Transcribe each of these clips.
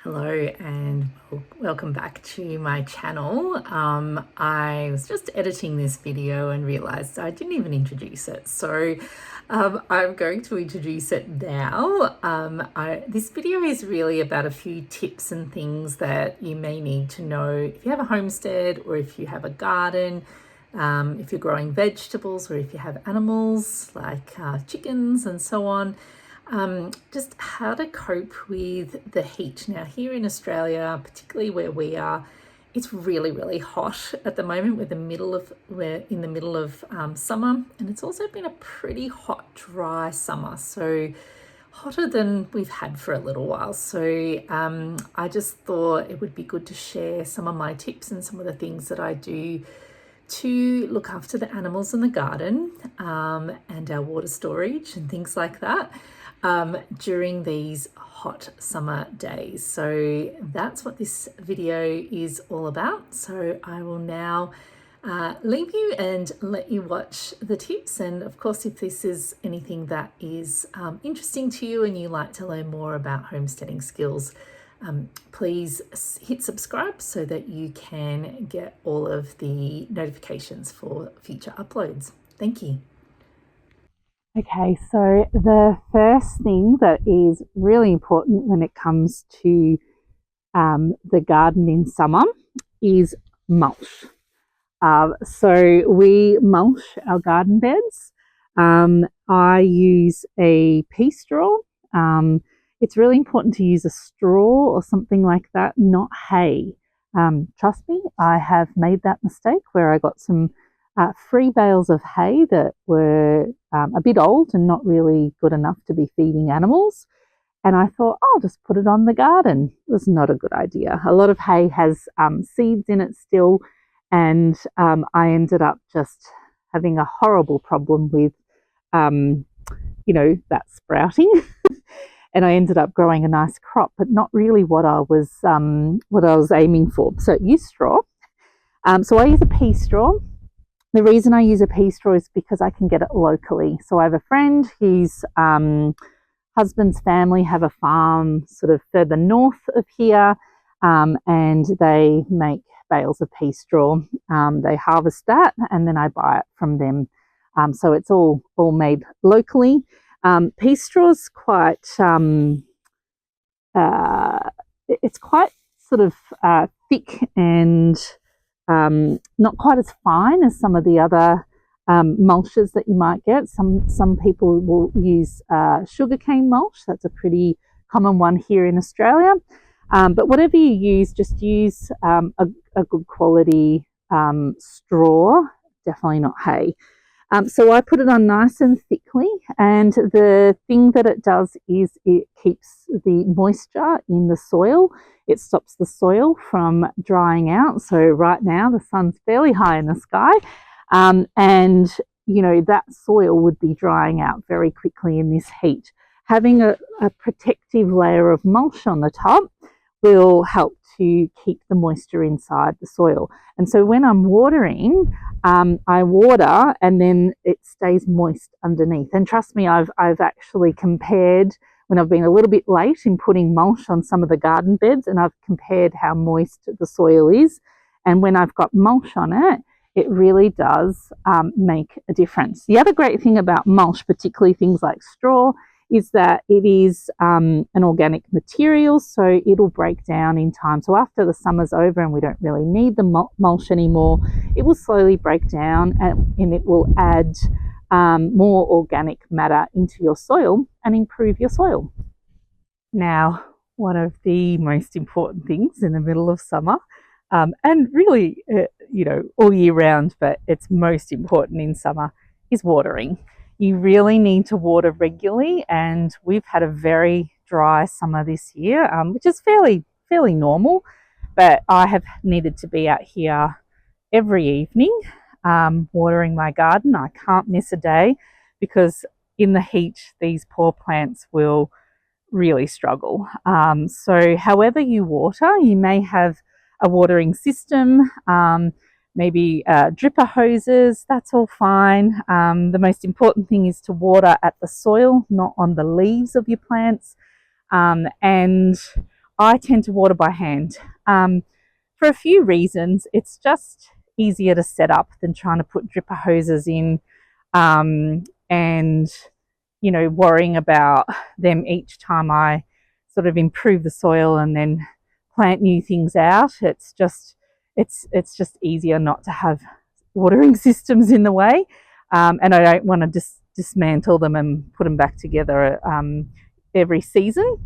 Hello and welcome back to my channel. I was just editing this video and realized I didn't even introduce it. So I'm going to introduce it now. This video is really about a few tips and things that you may need to know if you have a homestead or if you have a garden, if you're growing vegetables or if you have animals like chickens and so on. Just how to cope with the heat. Now here in Australia, particularly where we are, it's really hot at the moment. We're in the middle of summer, and it's also been a pretty hot, dry summer, so hotter than we've had for a little while. So I just thought it would be good to share some of my tips and some of the things that I do to look after the animals in the garden and our water storage and things like that during these hot summer days. So that's what this video is all about. So I will now leave you and let you watch the tips. And of course, if this is anything that is interesting to you and you like to learn more about homesteading skills, please hit subscribe so that you can get all of the notifications for future uploads. Thank you. Okay, so the first thing that is really important when it comes to the garden in summer is mulch. So we mulch our garden beds. I use a pea straw. It's really important to use a straw or something like that, not hay. Trust me, I have made that mistake where I got some free bales of hay that were a bit old and not really good enough to be feeding animals. And I thought, I'll just put it on the garden. It was not a good idea. A lot of hay has seeds in it still, and I ended up just having a horrible problem with, that sprouting. And I ended up growing a nice crop, but not really what I was aiming for. So use straw. So I use a pea straw. The reason I use a pea straw is because I can get it locally. So I have a friend whose husband's family have a farm sort of further north of here, and they make bales of pea straw. They harvest that and then I buy it from them. So it's all made locally. Pea straw is quite, it's quite sort of thick and not quite as fine as some of the other mulches that you might get. Some people will use sugarcane mulch. That's a pretty common one here in Australia. But whatever you use, just use a good quality straw, definitely not hay. So I put it on nice and thickly, and the thing that it does is it keeps the moisture in the soil. It stops the soil from drying out. So right now the sun's fairly high in the sky, and that soil would be drying out very quickly in this heat. Having a protective layer of mulch on the top will help to keep the moisture inside the soil. And so when I'm watering, I water and then it stays moist underneath. And trust me, I've actually compared when I've been a little bit late in putting mulch on some of the garden beds, and I've compared how moist the soil is. And when I've got mulch on it, it really does make a difference. The other great thing about mulch, particularly things like straw, is that it is an organic material, so it'll break down in time. So after the summer's over and we don't really need the mulch anymore, it will slowly break down and it will add more organic matter into your soil and improve your soil. Now, one of the most important things in the middle of summer, and really, all year round, but it's most important in summer, is watering. You really need to water regularly, and we've had a very dry summer this year, which is fairly normal, but I have needed to be out here every evening watering my garden. I can't miss a day because in the heat these poor plants will really struggle. So however you water, you may have a watering system, maybe dripper hoses, that's all fine. The most important thing is to water at the soil, not on the leaves of your plants. And I tend to water by hand for a few reasons. It's just easier to set up than trying to put dripper hoses in and worrying about them each time I sort of improve the soil and then plant new things out. It's just easier not to have watering systems in the way, and I don't want to dismantle them and put them back together every season.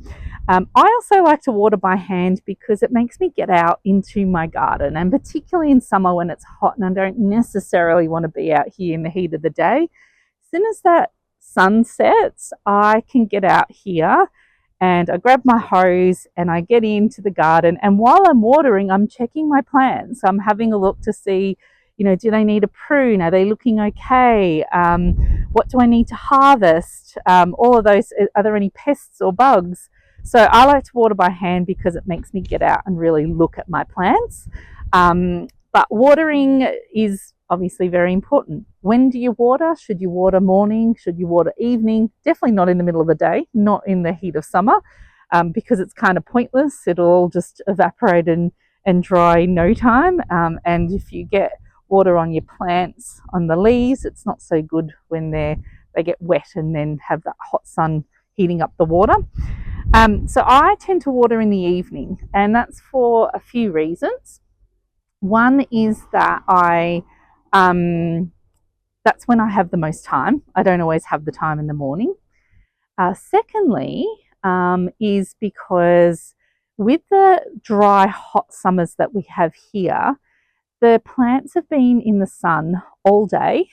I also like to water by hand because it makes me get out into my garden, and particularly in summer when it's hot and I don't necessarily want to be out here in the heat of the day. As soon as that sun sets, I can get out here and I grab my hose and I get into the garden. And while I'm watering, I'm checking my plants. I'm having a look to see, do they need a prune? Are they looking okay? What do I need to harvest? All of those, are there any pests or bugs? So I like to water by hand because it makes me get out and really look at my plants. But watering is obviously very important. When do you water? Should you water morning? Should you water evening? Definitely not in the middle of the day, not in the heat of summer, because it's kind of pointless. It'll all just evaporate and dry in no time. And if you get water on your plants, on the leaves, it's not so good when they get wet and then have that hot sun heating up the water. So I tend to water in the evening, and that's for a few reasons. One is that that's when I have the most time. I don't always have the time in the morning. Secondly, is because with the dry, hot summers that we have here, the plants have been in the sun all day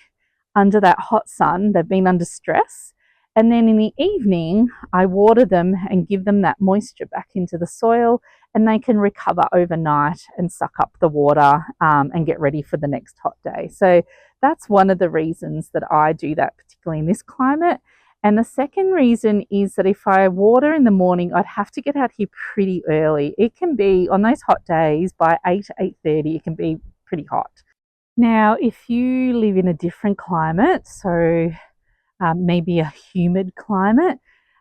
under that hot sun. They've been under stress. And then in the evening, I water them and give them that moisture back into the soil, and they can recover overnight and suck up the water and get ready for the next hot day. So that's one of the reasons that I do that, particularly in this climate. And the second reason is that if I water in the morning, I'd have to get out here pretty early. It can be, on those hot days, by 8, 8:30, it can be pretty hot. Now, if you live in a different climate, so maybe a humid climate,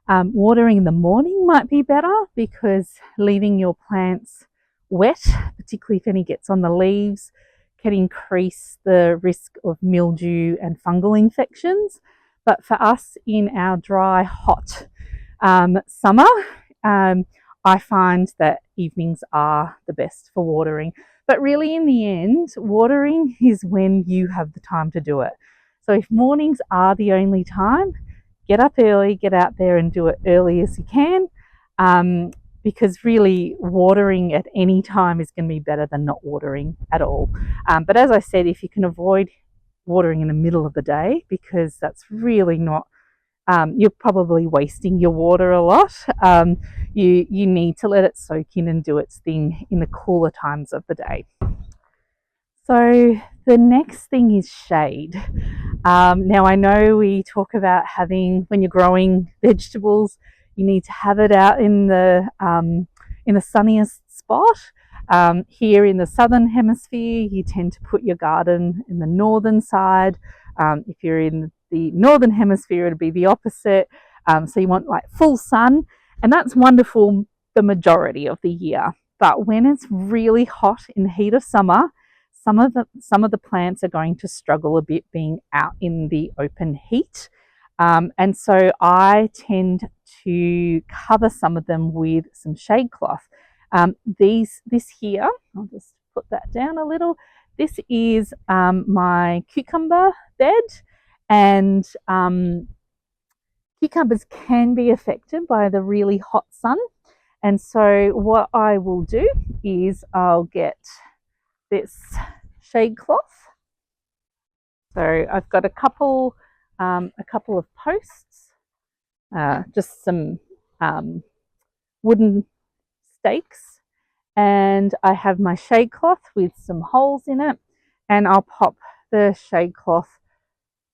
watering in the morning might be better, because leaving your plants wet, particularly if any gets on the leaves, can increase the risk of mildew and fungal infections. But for us in our dry, hot summer, I find that evenings are the best for watering. But really, in the end, watering is when you have the time to do it. So if mornings are the only time, get up early, get out there and do it early as you can, because really watering at any time is going to be better than not watering at all. But as I said, if you can avoid watering in the middle of the day, because that's really not, you're probably wasting your water a lot. You need to let it soak in and do its thing in the cooler times of the day. So the next thing is shade. Now I know we talk about having, when you're growing vegetables, you need to have it out in the sunniest spot. Here in the southern hemisphere, you tend to put your garden in the northern side. If you're in the northern hemisphere, it'll be the opposite. So you want like full sun, and that's wonderful the majority of the year. But when it's really hot in the heat of summer, some of the plants are going to struggle a bit being out in the open heat. And so I tend to cover some of them with some shade cloth. This here, I'll just put that down a little. This is my cucumber bed, and cucumbers can be affected by the really hot sun. And so what I will do is I'll get this shade cloth. So I've got a couple of posts, just some wooden stakes, and I have my shade cloth with some holes in it, and I'll pop the shade cloth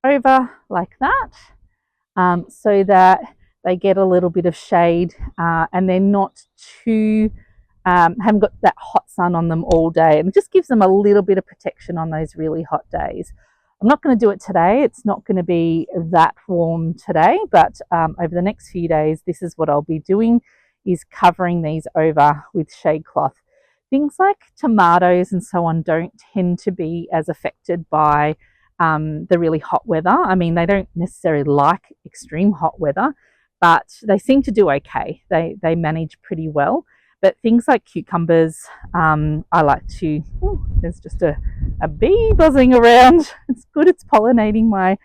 over like that, so that they get a little bit of shade, and they're not too haven't got that hot sun on them all day, and it just gives them a little bit of protection on those really hot days. I'm not going to do it today. It's not going to be that warm today, but over the next few days, this is what I'll be doing. is covering these over with shade cloth. Things like tomatoes and so on don't tend to be as affected by the really hot weather. I mean, they don't necessarily like extreme hot weather, but they seem to do okay. They manage pretty well. But things like cucumbers, I like to, there's just a bee buzzing around. It's good, it's pollinating my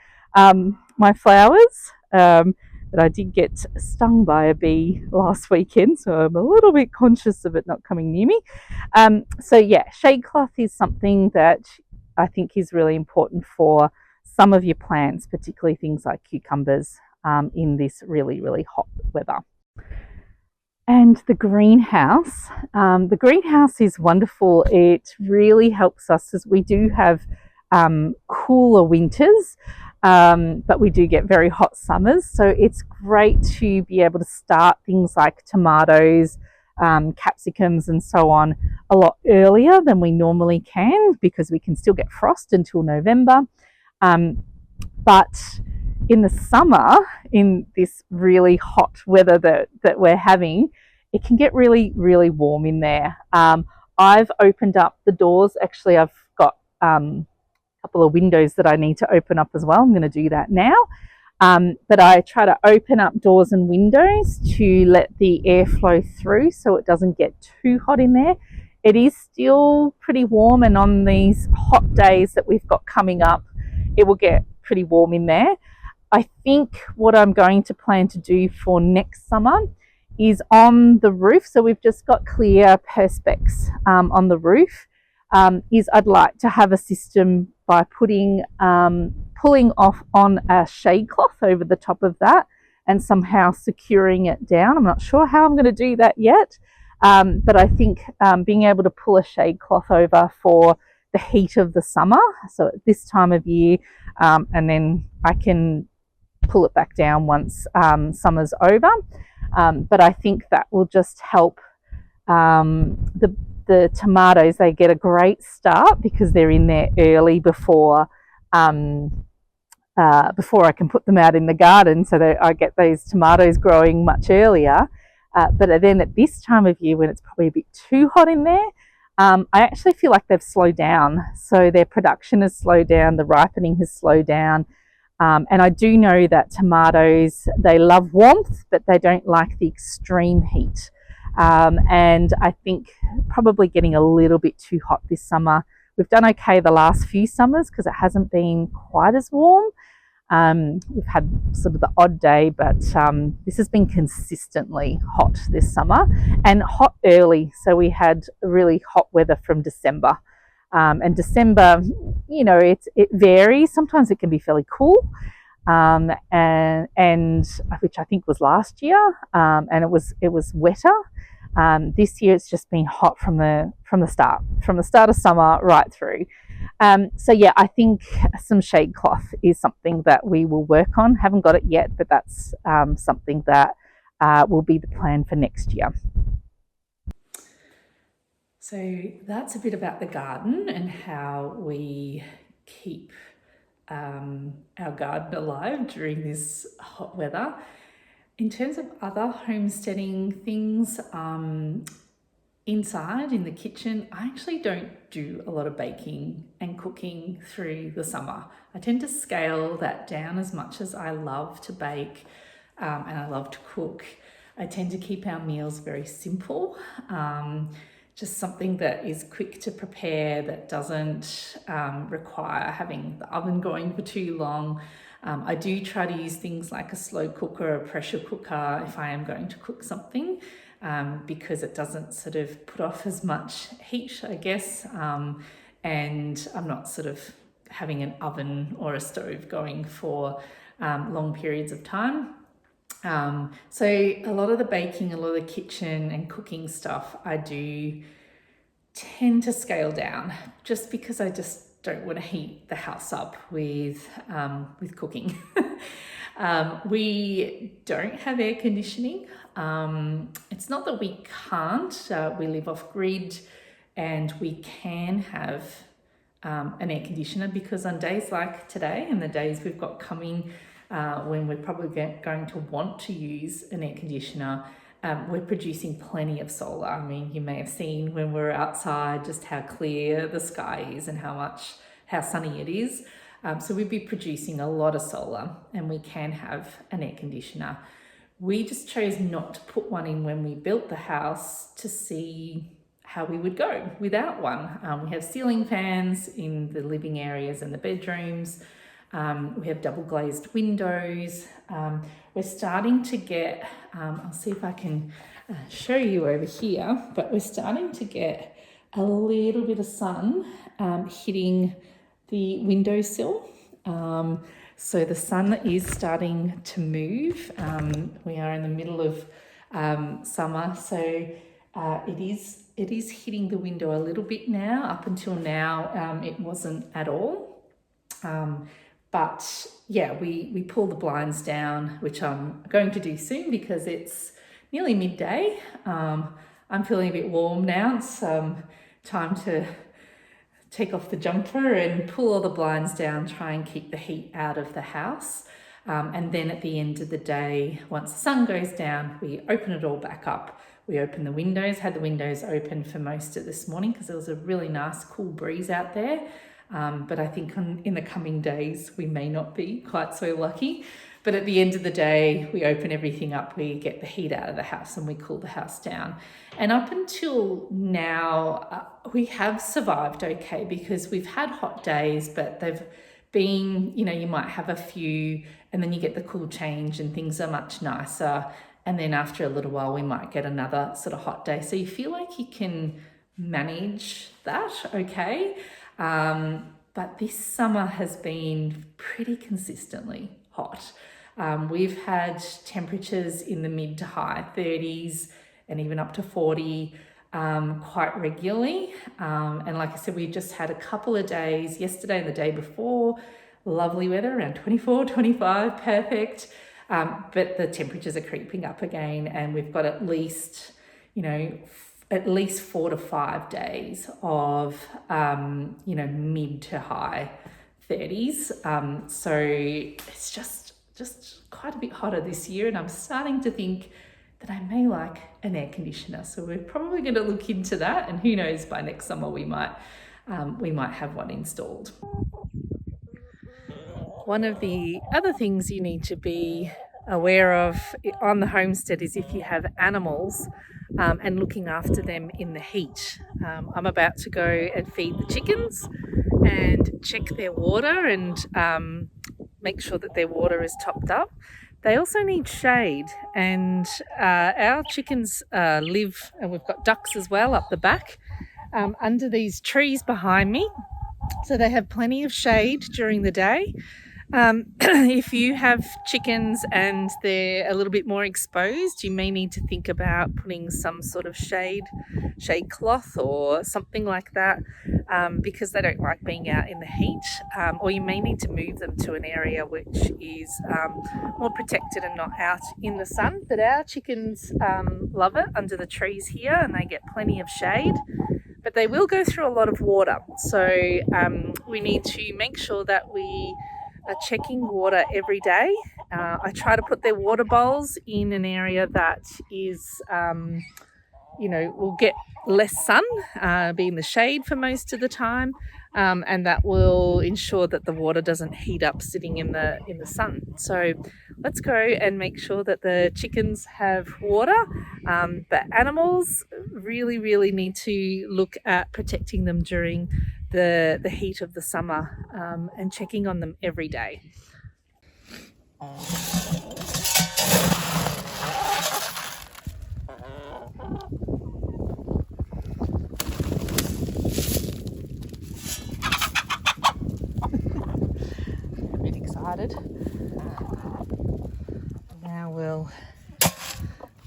flowers. But I did get stung by a bee last weekend, so I'm a little bit conscious of it not coming near me. So yeah, shade cloth is something that I think is really important for some of your plants, particularly things like cucumbers, in this really, really hot weather. And the greenhouse is wonderful. It really helps us as we do have cooler winters, but we do get very hot summers. So it's great to be able to start things like tomatoes, capsicums and so on a lot earlier than we normally can, because we can still get frost until November. But in the summer, in this really hot weather that we're having, it can get really, really warm in there. I've opened up the doors. Actually, I've got a couple of windows that I need to open up as well. I'm going to do that now. But I try to open up doors and windows to let the air flow through so it doesn't get too hot in there. It is still pretty warm, and on these hot days that we've got coming up, it will get pretty warm in there. I think what I'm going to plan to do for next summer is on the roof. So we've just got clear perspex on the roof. Is I'd like to have a system by pulling off on a shade cloth over the top of that and somehow securing it down. I'm not sure how I'm going to do that yet, but I think being able to pull a shade cloth over for the heat of the summer, so at this time of year, and then I can pull it back down once summer's over. But I think that will just help the tomatoes. They get a great start because they're in there early before I can put them out in the garden, so that I get those tomatoes growing much earlier. But then at this time of year, when it's probably a bit too hot in there, I actually feel like they've slowed down. So their production has slowed down, the ripening has slowed down. And I do know that tomatoes, they love warmth, but they don't like the extreme heat. And I think probably getting a little bit too hot this summer. We've done okay the last few summers because it hasn't been quite as warm. We've had sort of the odd day, but this has been consistently hot this summer and hot early. So we had really hot weather from December. And December, you know, it varies. Sometimes it can be fairly cool, and which I think was last year, and it was wetter. This year it's just been hot from the start of summer right through. So yeah, I think some shade cloth is something that we will work on. Haven't got it yet, but that's something that will be the plan for next year. So that's a bit about the garden and how we keep our garden alive during this hot weather. In terms of other homesteading things, inside in the kitchen, I actually don't do a lot of baking and cooking through the summer. I tend to scale that down. As much as I love to bake and I love to cook, I tend to keep our meals very simple. Just something that is quick to prepare, that doesn't require having the oven going for too long. I do try to use things like a slow cooker or a pressure cooker if I am going to cook something, because it doesn't sort of put off as much heat, I guess, and I'm not sort of having an oven or a stove going for long periods of time. So a lot of the baking, a lot of the kitchen and cooking stuff, I do tend to scale down just because I just don't want to heat the house up with cooking. We don't have air conditioning. It's not that we can't, we live off grid and we can have an air conditioner, because on days like today and the days we've got coming, when we're probably going to want to use an air conditioner, we're producing plenty of solar. I mean, you may have seen when we're outside just how clear the sky is and how sunny it is. So we'd be producing a lot of solar, and we can have an air conditioner. We just chose not to put one in when we built the house to see how we would go without one. We have ceiling fans in the living areas and the bedrooms. We have double glazed windows. We're starting to get, I'll see if I can show you over here, but we're starting to get a little bit of sun hitting the windowsill. So the sun is starting to move. We are in the middle of summer, so it is hitting the window a little bit now. Up until now, it wasn't at all. But yeah, we pull the blinds down, which I'm going to do soon because it's nearly midday. I'm feeling a bit warm now. It's time to take off the jumper and pull all the blinds down, try and keep the heat out of the house. And then at the end of the day, once the sun goes down, we open it all back up. We open the windows, had the windows open for most of this morning because there was a really nice cool breeze out there. But I think in the coming days, we may not be quite so lucky. But at the end of the day, we open everything up, we get the heat out of the house and we cool the house down. And up until now, we have survived okay because we've had hot days, but they've been, you might have a few and then you get the cool change and things are much nicer. And then after a little while, we might get another sort of hot day. So you feel like you can manage that okay. But this summer has been pretty consistently hot. We've had temperatures in the mid to high 30s and even up to 40 quite regularly. And like I said, we just had a couple of days, yesterday and the day before, lovely weather, around 24, 25, perfect. But the temperatures are creeping up again, and we've got at least 4 to 5 days of, mid to high 30s. So it's just quite a bit hotter this year, and I'm starting to think that I may like an air conditioner. So we're probably going to look into that, and who knows, by next summer we might have one installed. One of the other things you need to be aware of on the homestead is if you have animals and looking after them in the heat. I'm about to go and feed the chickens and check their water and make sure that their water is topped up. They also need shade, and our chickens live, and we've got ducks as well up the back, under these trees behind me. So they have plenty of shade during the day. If you have chickens and they're a little bit more exposed, you may need to think about putting some sort of shade cloth or something like that, because they don't like being out in the heat, or you may need to move them to an area which is more protected and not out in the sun. But our chickens love it under the trees here, and they get plenty of shade. But they will go through a lot of water, so we need to make sure that we are checking water every day. I try to put their water bowls in an area that is, will get less sun, be in the shade for most of the time, and that will ensure that the water doesn't heat up sitting in the sun. So let's go and make sure that the chickens have water, but animals really, really need to look at protecting them during the heat of the summer, and checking on them every day. A bit excited. Now we'll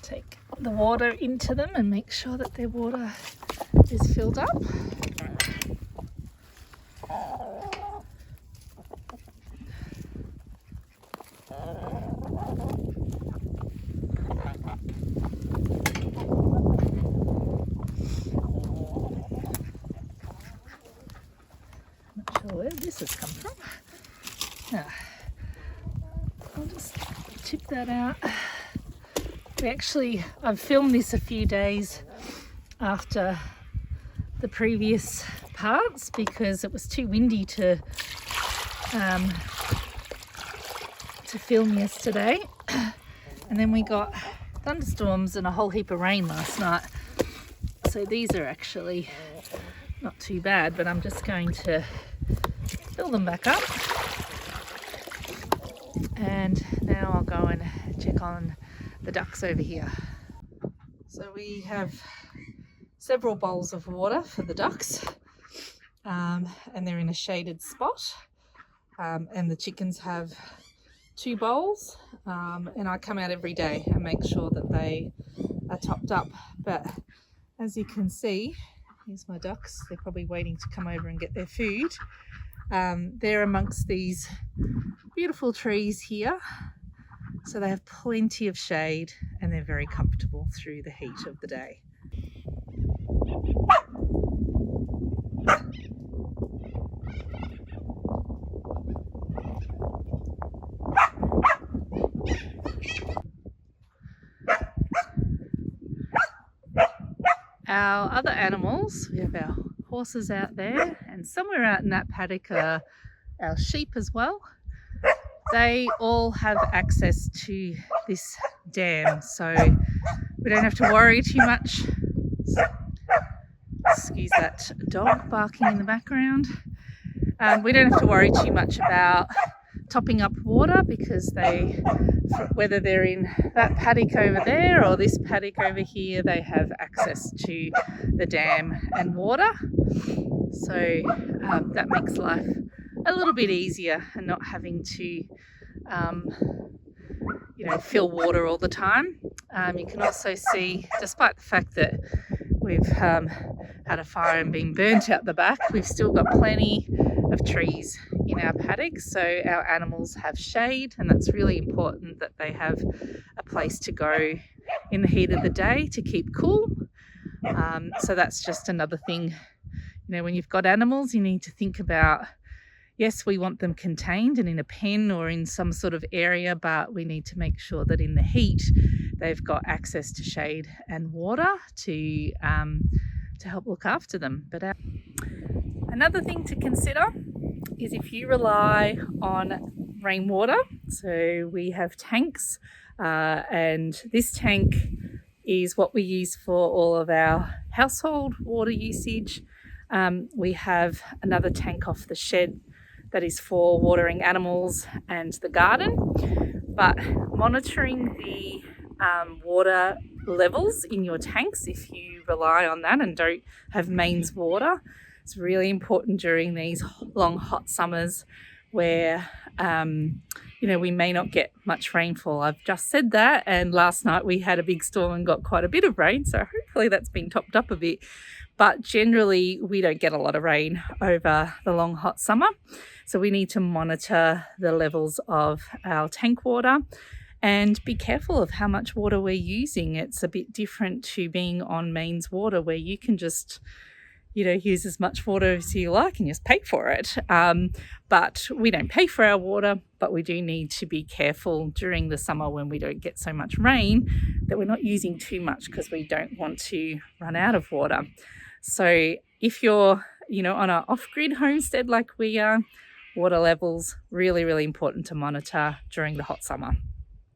take the water into them and make sure that their water is filled up. Not sure where this has come from. I'll just tip that out I've filmed this a few days after the previous parts because it was too windy to film yesterday. And then we got thunderstorms and a whole heap of rain last night. So these are actually not too bad, but I'm just going to fill them back up. And now I'll go and check on the ducks over here. So we have several bowls of water for the ducks, and they're in a shaded spot. And the chickens have 2 bowls, and I come out every day and make sure that they are topped up. But as you can see, here's my ducks. They're probably waiting to come over and get their food. They're amongst these beautiful trees here, so they have plenty of shade and they're very comfortable through the heat of the day. Our other animals, we have our horses out there, and somewhere out in that paddock are our sheep as well. They all have access to this dam, so we don't have to worry too much. Excuse that dog barking in the background. We don't have to worry too much about topping up water because whether they're in that paddock over there or this paddock over here, they have access to the dam and water. So that makes life a little bit easier and not having to fill water all the time. You can also see, despite the fact that we've had a fire and been burnt out the back, we've still got plenty of trees in our paddock, so our animals have shade, and that's really important that they have a place to go in the heat of the day to keep cool. So that's just another thing. When you've got animals, you need to think about, yes, we want them contained and in a pen or in some sort of area, but we need to make sure that in the heat they've got access to shade and water to help look after them. But another thing to consider is if you rely on rainwater. So we have tanks, and this tank is what we use for all of our household water usage. We have another tank off the shed that is for watering animals and the garden, but monitoring the water levels in your tanks, if you rely on that and don't have mains water, it's really important during these long hot summers where we may not get much rainfall. I've just said that, and last night we had a big storm and got quite a bit of rain, so hopefully that's been topped up a bit. But generally we don't get a lot of rain over the long hot summer, so we need to monitor the levels of our tank water and be careful of how much water we're using. It's a bit different to being on mains water where you can just use as much water as you like and just pay for it. But we don't pay for our water, but we do need to be careful during the summer when we don't get so much rain that we're not using too much because we don't want to run out of water. So if you're, on an off-grid homestead like we are, water levels really, really important to monitor during the hot summer.